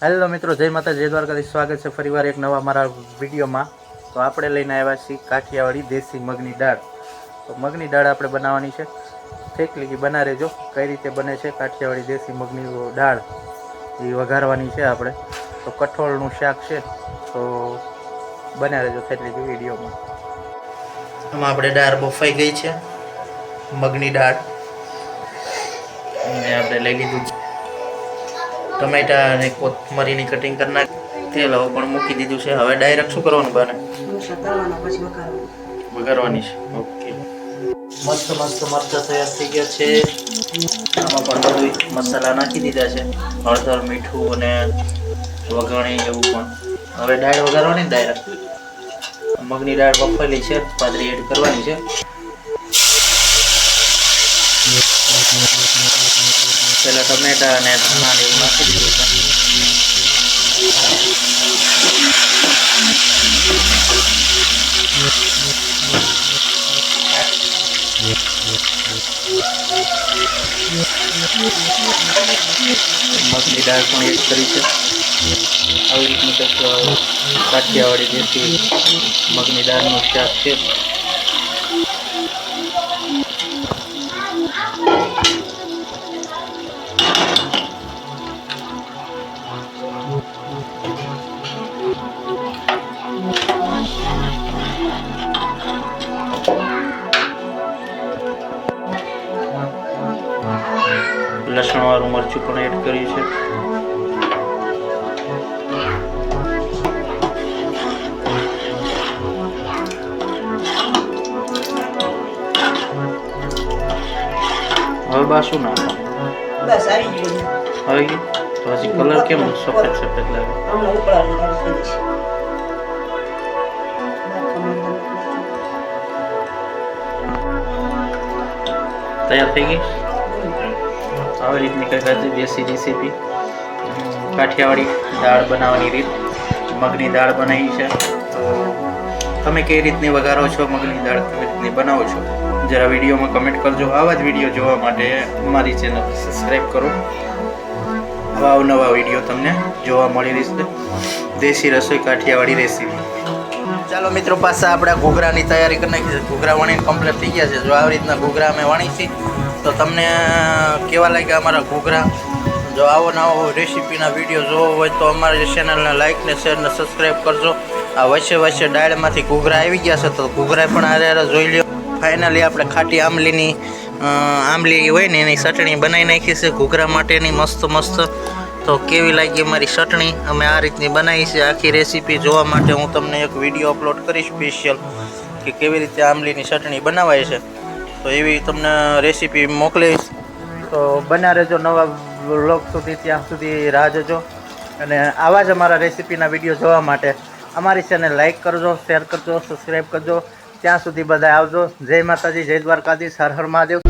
Hello મિત્રો, જય માતા, જય દ્વારકાધીશ. સ્વાગત છે ફરીવાર એક નવા મારા વિડીયોમાં. તો આપણે લઈને આવ્યા છીએ કાઠિયાવાડી દેશી મગની દાળ. તો મગની દાળ આપણે બનાવવાની છે. થેકલી બના રહેજો કઈ રીતે બને છે કાઠિયાવાડી દેશી મગની દાળ, એ વઘારવાની છે આપણે. તો કઠોળનું શાક છે, તો બના રહેજો થેકલી વિડીયોમાં. આમાં આપણે દાળ બફાઈ ગઈ છે, મગની દાળ. અને આપણે લઈ લીધું ટમેટા અને કોથમરીની કટિંગ કરી નાખી. તેલ હવે પણ મૂકી દીધું છે. હવે ડાયરેક્ટ શું કરવાનું બને? વઘારવાની છે. ઓકે, મસ્ત મરચાં તૈયાર થઈ ગયા છે. આમાં પણ બધું મસાલા નાખી દીધા છે, હળદર, મીઠું અને વઘાણી એવું પણ. હવે દાળ વઘારવાની ડાયરેક્ટ. મગની દાળ બફેલી છે, પાતળી એડ કરવાની છે. પેલા ટમેટા અને ધાણા એવું નાખી દીધું છે. મગની દાળ પણ એડ કરી છે. આવી રીતનું કંઈક કાઠિયાવાડી દેશી મગની દાળનું શાક છે. લસણ વાળું મરચું પણ એડ કર્યું છે. હવે બાસુ નાખો. બસ આવી ગયું. આવી ગયું તો હજી કલર કેમ સફેદ સફેદ લાગે? હમણાં ઉપળાની દાળ થઈ છે. તૈયાર થઈ ગઈ. આવી રીતની કંઈક દેશી રેસીપી કાઠિયાવાડી દાળ બનાવવાની રીત. મગની દાળ બનાવી છે. તો તમે કઈ રીતની વઘારો છો મગની દાળ, કેવી રીતની બનાવો છો, જરા વિડીયોમાં કમેન્ટ કરજો. આવા જ વિડીયો જોવા માટે મારી ચેનલ સબસ્ક્રાઈબ કરો. આવા અવનવા વિડીયો તમને જોવા મળી રહેશે. દેશી રસોઈ કાઠિયાવાડી રેસીપી. ચાલો મિત્રો, પાછા આપણે ઘૂઘરાની તૈયારી કરી નાખી છે. ઘૂઘરા વણીને કમ્પ્લીટ થઈ ગયા છે. જો આવી રીતના ઘૂઘરા અમે વણી છીએ. તો તમને કેવા લાગ્યા અમારા ઘૂઘરા? જો આવો નવો રેસીપીના વિડીયો જોવો હોય તો અમારી ચેનલને લાઇક ને શેર ને સબસ્ક્રાઈબ કરજો. આ વચ્ચે દાળમાંથી ઘૂઘરા આવી ગયા છે, તો ઘૂઘરા પણ હારે જોઈ લ્યો. ફાઇનલી આપણે ખાટી આંબલી હોય ને એની ચટણી બનાવી નાખી છે ઘૂઘરા માટેની મસ્ત. તો કેવી લાગી અમારી ચટણી? અમે આ રીતની બનાવી છે. આખી રેસીપી જોવા માટે હું તમને એક વિડીયો અપલોડ કરીશ સ્પેશિયલ, કે કેવી રીતે આંબલીની ચટણી બનાવાય છે. તો એવી તમને રેસીપી મોકલીશ. તો બન્યા રહેજો નવા વ્લોગ સુધી. ત્યાં સુધી રાહ જોજો. અને આવા જ અમારા રેસીપીના વિડીયો જોવા માટે અમારી ચેનલ લાઇક કરજો, શેર કરજો, સબસ્ક્રાઈબ કરજો. ત્યાં સુધી બધા આવજો. જય માતાજી, જય દ્વારકાધીશ, હર હર મહાદેવ.